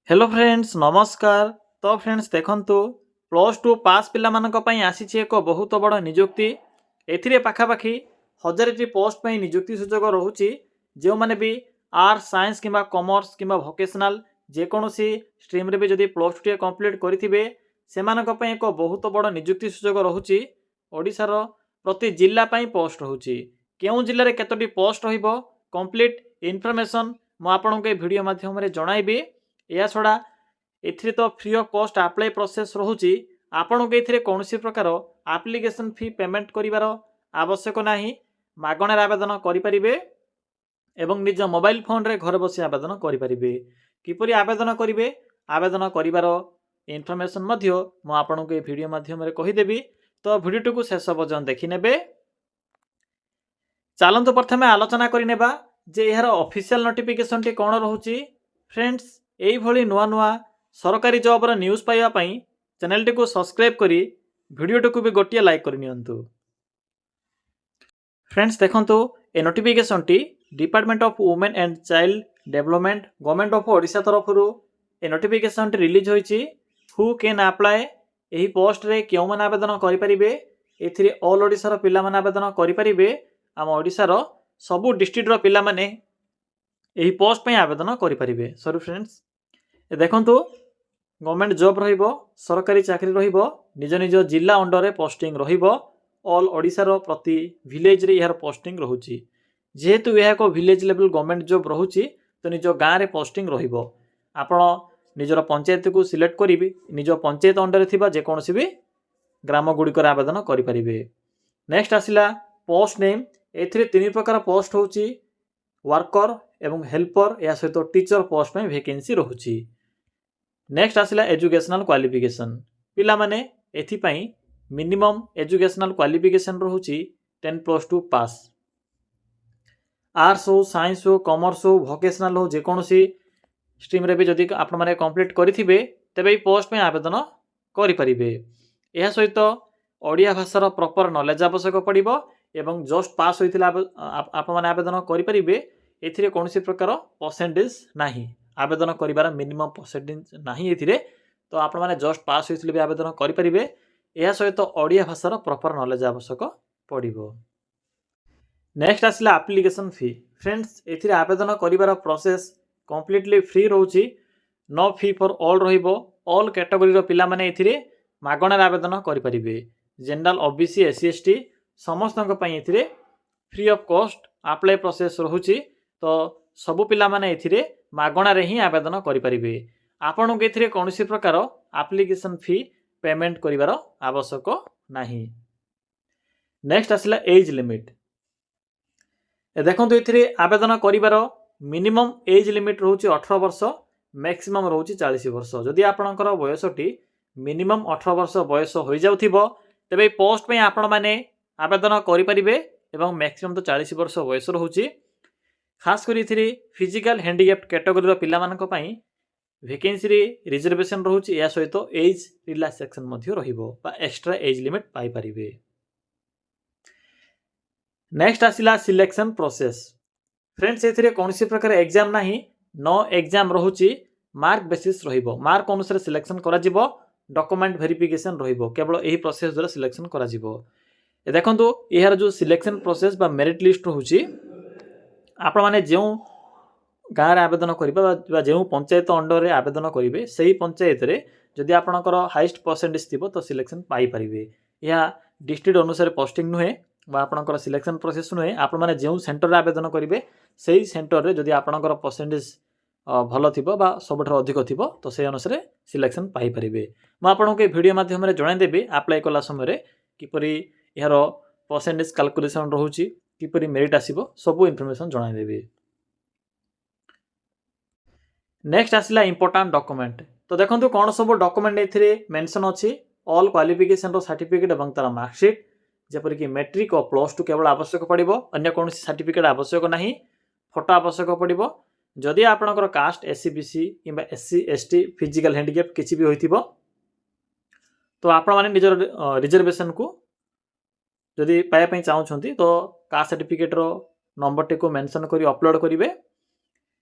Hello friends नमस्कार। तो friends देखंतु प्लस टू पास पिला मानक पई आसीछि एक बहुत बड़ नियुक्ति। एथिरे पाखापाखि 1000टी पोस्ट पई नियुक्ति सुजोग रहुछि। जो माने भी आर्ट्स साइंस किंबा कॉमर्स किंबा वोकेशनल जेकोसी स्ट्रीम रे भी जदि प्लस टू कंप्लीट करिथिबे सेमानक पई एक बहुत बड़ नियुक्ति सुजोग रहुछि। ओडिसा रो प्रति जिल्ला पई पोस्ट रहुछि। केउ जिल्ला रे केतोटी पोस्ट रहिबो कंप्लीट इन्फॉर्मेशन मो आपनके वीडियो माध्यम रे जणाइबे। या छड़ा एथिरे तो free of cost apply process रहुछि। आपन के एथिरे कोनोसी प्रकार एप्लिकेशन फी पेमेंट करिवार आवश्यक नाही। मागणार आवेदन करि परिबे एवं निज मोबाइल फोन रे घर बसी आवेदन करि परिबे। किपरि आवेदन करिवे आवेदन करिवार इन्फॉर्मेशन मध्य मो आपन के वीडियो माध्यम रे कहि देबी। तो वीडियो को शेष पर्यंत देखि नेबे। चलंतु प्रथमे आलोचना करि नेबा जे एहार ऑफिशियल नोटिफिकेशन टी कोन रहुछि। फ्रेंड्स एई भली नुआ नुआ सरकारी जॉब रो न्यूज़ पाइबा पई चैनल टी को सब्सक्राइब करी वीडियो टी को भी गोटिया लाइक करि नियंतु। फ्रेंड्स देखंतु ए नोटिफिकेशन टी department of women and child development government of Odisha तरफ रु ए नोटिफिकेशन टी रिलीज होईची। हु कैन अप्लाई एही पोस्ट रे केउ मन आवेदन करि परिबे। एथिरे ऑल ओडिशा रो पिला मन आवेदन करि परिबे। आम ओडिशा रो सबु डिस्ट्रिक्ट रो पिला माने एही पोस्ट पे आवेदन करि परिबे। सॉरी फ्रेंड्स देखंतु गवर्नमेंट जॉब रहिबो सरकारी चाकरी रहिबो निज निज जिला अंडर रे पोस्टिंग रहिबो। ऑल ओडिशा रो प्रति विलेज रे यार पोस्टिंग रहुची। जेहेतु यह को विलेज लेवल गवर्नमेंट जॉब रहुची तो निज गाँ रे पोस्टिंग रहिबो। आपण निजर पंचायत को सिलेक्ट करिबि निज पंचायत अंडर रे थिबा जे कोनोसी भी ग्राम गुडिकर आवेदन करि परिबे। नेक्स्ट आसिला पोस्ट नेम। एथिरे तीन प्रकार पोस्ट होची वर्कर एवं हेल्पर या सहित टीचर पोस्ट में वैकेंसी रहुची। नेक्स्ट आसिला एजुकेशनल क्वालिफिकेशन। पिला माने एथि पई मिनिमम एजुकेशनल क्वालिफिकेशन रहुची 10+2 पास। आर्ट्स हो साइंस हो कॉमर्स हो वोकेशनल हो जेकोसी स्ट्रीम रे भी जदि आपण माने कंप्लीट करिथिबे तबे ई पोस्ट में आवेदन करि परिबे। एहा सहित ओडिया भाषार प्रॉपर नॉलेज आवश्यक पड़िबो एवं जस्ट पास होइथिला आपण माने आवेदन करि परिबे। एथिरे कोनोसी प्रकार परसेंटेज नाही आवेदन करिवार मिनिमम परसेंटेज नाही एथिरे। तो आपण माने जस्ट पास होइथिले भी आवेदन करि परिबे। एहा सहित ओडिया भाषार प्रॉपर नॉलेज आवश्यक पड़िबो। नेक्स्ट आसिला एप्लिकेशन फी। फ्रेंड्स एथिरे आवेदन करिवार प्रोसेस कंप्लीटली फ्री रहउची। नो फी फॉर ऑल रहिबो। ऑल कैटेगरी रो पिला माने एथिरे मागणार आवेदन करि परिबे। जनरल ओबीसी एससी एसटी समस्तक पई एथिरे free of cost apply process रहुची। तो सबु पिला माने एथिरे मागणा रे ही आवेदन करि परिबे। आपण के एथिरे कोनोसी प्रकार एप्लिकेशन फी पेमेंट करिवार आवश्यक नाही। नेक्स्ट आसिला एज लिमिट। देखंतु एथिरे आवेदन करिवार मिनिमम एज लिमिट रहउची 18 वर्ष मैक्सिमम रहउची 40 वर्ष। जदि आपणकर बयसटी मिनिमम 18 वर्ष बयस होई जाउथिबो तबे पोस्ट पे आपण माने आवेदन करि परिबे एवं मैक्सिमम तो 40 वर्ष बयस रहउची। खास करी इथिरे फिजिकल हैंडिकैप्ड कैटेगरी रो पिला मानक पई वैकेंसी रे रिजर्वेशन रहउची। या सहित एज रिलैक्सेशन मध्ये रहिबो बा एक्स्ट्रा एज लिमिट पाई परिबे। नेक्स्ट आसिला सिलेक्शन प्रोसेस। फ्रेंड्स एथिरे कोनोसी प्रकार एग्जाम नाही नो एग्जाम रहउची। मार्क बेसिस रहिबो। मार्क अनुसार सिलेक्शन करा जिवो। डॉक्यूमेंट वेरिफिकेशन रहिबो। केवल एही प्रोसेस द्वारा सिलेक्शन करा जिवो। ए देखंतु एहार जो सिलेक्शन प्रोसेस बा मेरिट लिस्ट रहउची आपण माने जेउ गाँ रे आवेदन करिबा जेउ पंचायत अंडर रे आवेदन करिवे सेही पंचायत रे जदि आपणकर हाईएस्ट परसेंटेज थिबो तो सिलेक्शन पाई परिबे। या डिस्ट्रिक्ट अनुसार पोस्टिंग नुहे बा आपणकर सिलेक्शन प्रोसेस नुहे। आपण माने जेउ सेंटर रे आवेदन करिवे सेही सेंटर रे जदि आपणकर परसेंटेज भलो थिबो बा सबठर अधिक थिबो तो सेही अनुसार सिलेक्शन पाई परिबे। म आपणके वीडियो माध्यम रे जणाइ देबी अप्लाई कला समय रे किपरि एहार परसेंटेज कैलकुलेशन रहउची किपरि मेरिट आसीबो सबु इन्फॉर्मेशन जणाइ देबी। नेक्स्ट आसिला इंपोर्टेंट डॉक्यूमेंट। तो देखंतु कोन सब डॉक्यूमेंट एथिरे मेंशन अछि। ऑल क्वालिफिकेशन रो सर्टिफिकेट एवं तार मार्कशीट जेपरि कि मैट्रिक और प्लस टू केवल आवश्यक पड़िबो। अन्य कोनोसी सर्टिफिकेट आवश्यक नाही। फोटो आवश्यक पड़िबो। जदि आपणकर कास्ट एससी बीसी किबा एससी एसटी फिजिकल हैंडिकैप किछि भी होइतिबो तो आपण माने निजर रिजर्वेशन को जदि पाया पई चाहउछंती तो कास्ट सर्टिफिकेट रो नंबर टी को मेंशन करी अपलोड करिवे।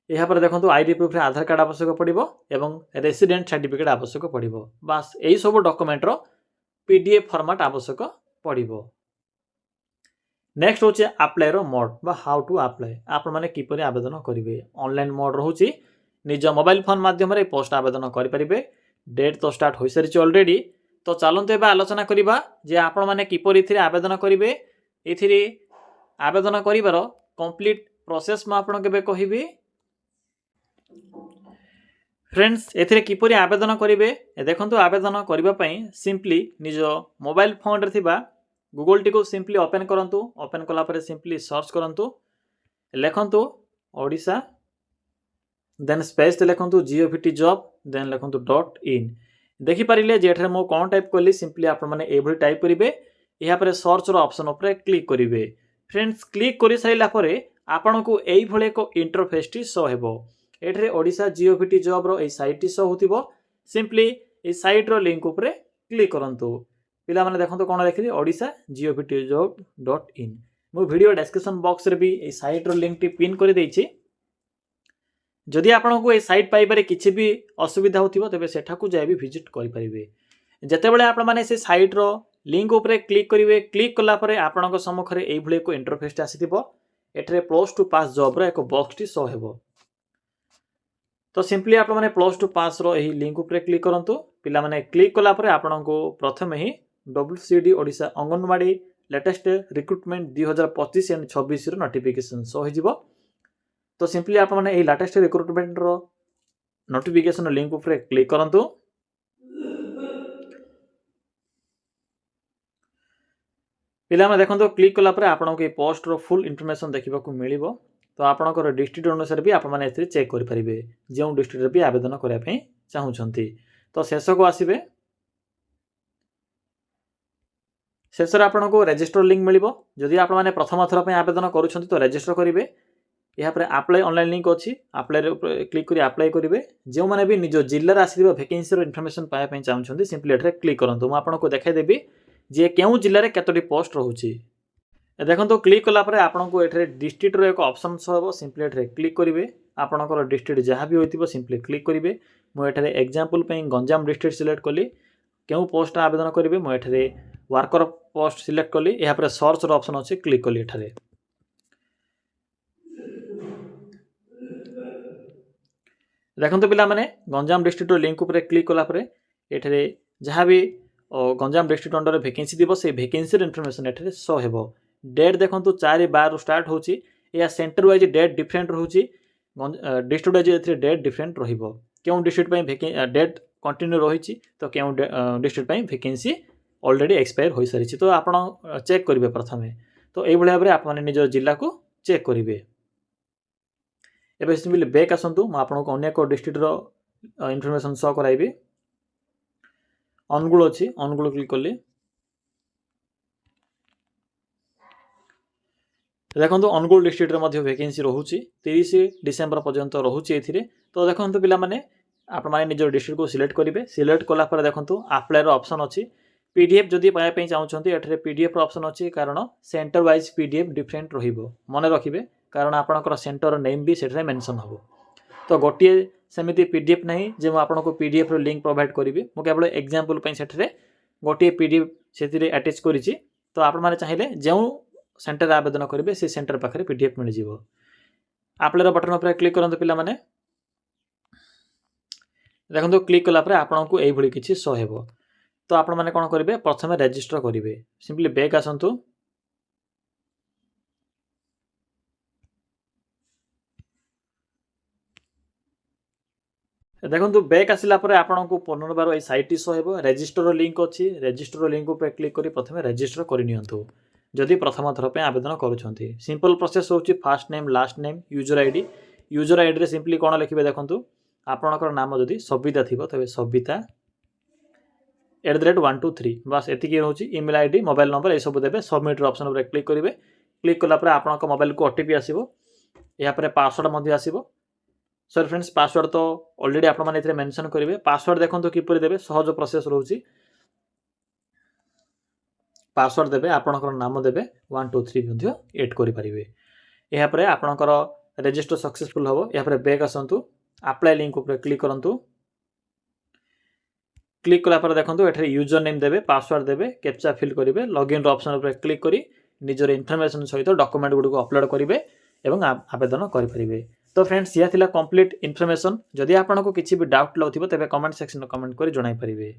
यापर देखो आईडी प्रूफ आधार कार्ड आवश्यक पड़ो एवं रेसिडेंट सर्टिफिकेट आवश्यक पड़ो बास यही सब डॉक्यूमेंट रो पीडीएफ फॉर्मेट आवश्यक पड़ो। नेक्स्ट होचे अप्लाई रो मोड बा हाउ टू अप्लाई आपण माने किपरि आवेदन करिवे। ऑनलाइन मोड रहउची निज मोबाइल फोन माध्यम रे पोस्ट आवेदन करि परिबे। डेट तो स्टार्ट होई सारिछ ऑलरेडी। तो चलंते बा आलोचना करिबा जे आपण माने किपरि इथिरे आवेदन करिवे। इथिरे आवेदन करिवार कंप्लीट प्रोसेस म आपण केबे कहिबे। फ्रेंड्स एथिरे किपरि आवेदन करिवे देखंतु आवेदन करिबा पई सिंपली निज मोबाइल फोन रे थिबा गूगल टी को सिंपली ओपन करंतु। ओपन कला परे सिंपली सर्च करंतु लेखंतु ओडिशा देन स्पेस लेखंतु जीओवीटी जॉब देन लेखंतु .in देखि परिले जे एठरे मो कोन टाइप करली सिंपली आपण माने एभली टाइप करिवे। या परे सर्च रो ऑप्शन ऊपर क्लिक करिवे। फ्रेंड्स क्लिक करि साइला परे आपनको एई भले को इंटरफेस टी शो हेबो। एठरे ओडिशा जीओवीटी जॉब रो ए साइट टी शो होतिबो। सिंपली ए साइट रो लिंक ऊपर क्लिक करंतु। पिला माने देखंतु कोन लिखिली ओडिशा जीओवीटी जॉब .in मो वीडियो डिस्क्रिप्शन बॉक्स रे भी ए साइट रो लिंक टी पिन कर देइछि। जदि आपनको ए साइट पाई पारे किछि भी असुविधा होतिबो तबे सेठा को जाय भी विजिट करि परिबे। जते बेले आपण माने से साइट रो लिंक ऊपर क्लिक करिवे। क्लिक कला परे आपनको सम्मुख रे एई भले को इंटरफेस आसीतिबो। एठरे प्लस टू पास जॉब रो एक बॉक्स टी शो हेबो। तो सिंपली आपण माने प्लस टू पास रो एही लिंक ऊपर क्लिक करंतु। पिला माने क्लिक कला परे आपनको प्रथमे ही WCD Odisha anganwadi latest recruitment 2025 and 26 रो नोटिफिकेशन शो होजिबो। तो सिंपली आपण माने एही लेटेस्ट रिक्रुटमेंट रो नोटिफिकेशन लिंक ऊपर क्लिक करंतु। पिला माने देखंतु क्लिक कला परे आपनको ए पोस्ट रो फुल इन्फॉर्मेशन देखिबा को मिलिबो। तो आपनकर डिस्ट्रिक्ट अनुसार भी आपण माने एथि चेक करि परिबे जे डिस्ट्रिक्ट रे भी आवेदन करिया पई चाहूछंती। तो शेष को आसीबे। शेष आपको रजिस्टर लिंक मिल जदि आप प्रथम थर पर आवेदन करुँच तो रजिस्टर करेंगे। यहाँ पर अप्लाई ऑनलाइन लिंक अच्छी अप्लाई क्लिक कर अप्लाई करेंगे। जो मैंने भी निज जिले आसी वैकेंसी इनफर्मेशन पाइबा चाहते सिंपली एठे क्लिक करूँ। मुझे आपको देखाईदेवी जे क्यों जिले में कतोटी पोस्ट रोचे। देखो क्लिक कलापर आपको ये डिस्ट्रिक्ट रो एक ऑप्शन शो हो सिंपली एठे क्लिक करेंगे। आपंकर डिस्ट्रिक्ट जहाँ भी होती सिंपली क्लिक करेंगे। मुझे एग्जांपल गंजाम डिस्ट्रिक्ट सिलेक्ट कली क्यों पोस्ट आवेदन करेंगे। मुझे वर्कर पोस्ट सिलेक्ट कली यहाँ पर सर्च रो ऑप्शन अच्छे क्लिक कली एठारे। देखो पिला माने गंजाम डिस्ट्रिक्ट लिंक ऊपर क्लिक कला परे एठारे जहाँ भी गंजाम डिस्ट्रिक्ट अंडर वैकेंसी दिबो से वैकेंसी इनफॉरमेशन एठारे शो हेबो। डेट देखंतु 4/12 स्टार्ट होची। या सेंटर वाइज डेट डिफरेंट रहउची। डिस्ट्रिक्ट वाइज एथरे डेट डिफरेंट रहिबो। क्यों डिस्ट्रिक्ट पई डेट कंटिन्यू रहिची तो क्यों डिस्ट्रिक्ट पई वैकेंसी ऑलरेडी एक्सपायर हो सारी। तो आप चेक करेंगे प्रथमे। तो ये भाव में आप निज जिला को चेक करेंगे। एवं सिंपली बैक आसतु आपको अनेक डिस्ट्रिक्टर इनफॉरमेशन शो कराइबी। अनुगुल अच्छी अनुगुल क्लिक कली देखो अनुगुल डिस्ट्रिक्ट में वैकेंसी रोचे 30 डिसेम्बर पर्यंत रोचे। तो देखो पे आप निज डिस्ट्रिक्ट को सिलेक्ट करेंगे। सिलेक्ट कलापर देखो अप्लाई ऑप्शन अच्छी पीडीएफ जदि पाइबा चाहते एठरे पीडीएफ ऑप्शन अच्छी कारण सेंटर वाइज पीडीएफ डिफरेंट रहिबो मन रखिए कारण आपनकर सेंटर नेम भी सेठरे मेंशन हो। तो गोटे सेमिति पीडीएफ नहीं जे मु आपनको पीडीएफ रो लिंक प्रोवाइड करिवि। मु केवल एग्जांपल पई सेठरे गोटे पीडीएफ सेतिरे अटैच करिछि। तो आपण माने चाहिले जेउ सेंटर आवेदन करिवे से सेंटर पाखरे पीडीएफ मिल जिवो। अप्लाई रो बटन पर क्लिक करंतु पिला माने देखंतु क्लिक कला पर आपनको एई भली किछि शो हेबो। तो आपण माने कोन करिवे प्रथमे रजिस्टर करिवे। सिंपली बैक आसंतु। देखो बैक आसला पर आपको पुनर्बार ये साइट शो हेबो। रजिस्टर लिंक अच्छी रजिस्टर लिंक पर क्लिक करी प्रथमे रजिस्टर करनियंतु जदि प्रथम थर पे आवेदन करूछंती। सिंपल प्रोसेस होची first name last name user ID. User ID रे सिंपली कोन लिखिबे देखंतु आपनकर नाम जदि सबिता थिबो तबे सबिता @123 बस एतिकी रहउची। ईमेल आईडी मोबाइल नंबर ए सब देबे। सबमिट ऑप्शन पर क्लिक करेंगे। क्लिक कला पर आपनकर मोबाइल को ओटीपी आसीबो। या पर पासवर्ड मध्ये आसीबो। सॉरी फ्रेंड्स पासवर्ड तो ऑलरेडी आप मैंने मेंशन करेंगे। पासवर्ड देखो किपर देवे सहज प्रोसेस रोचे। पासवर्ड देवे आपनकर नाम देवे 123 एड करें। यापर आपनकर रेजिस्टर सक्सेसफुल हम या बैक आसतु अप्लाई लिंक उपर क्लिक करूँ क्लिक कलापर देखो ये यूजर नेम देवे पासवर्ड देवे कैप्चा फिल करेंगे लॉगिन ऑप्शन उपर क्लिक करी निजर इनफॉरमेशन सहित डॉक्यूमेंट गुड़िक अपलोड करेंगे एवं आवेदन करेंगे। तो फ्रेंड्स यह थिला कंप्लीट इनफॉरमेशन जदि आपको किसी भी डाउट लगुव तेज कमेंट सेक्शन कमेंट कर जणाई पारे।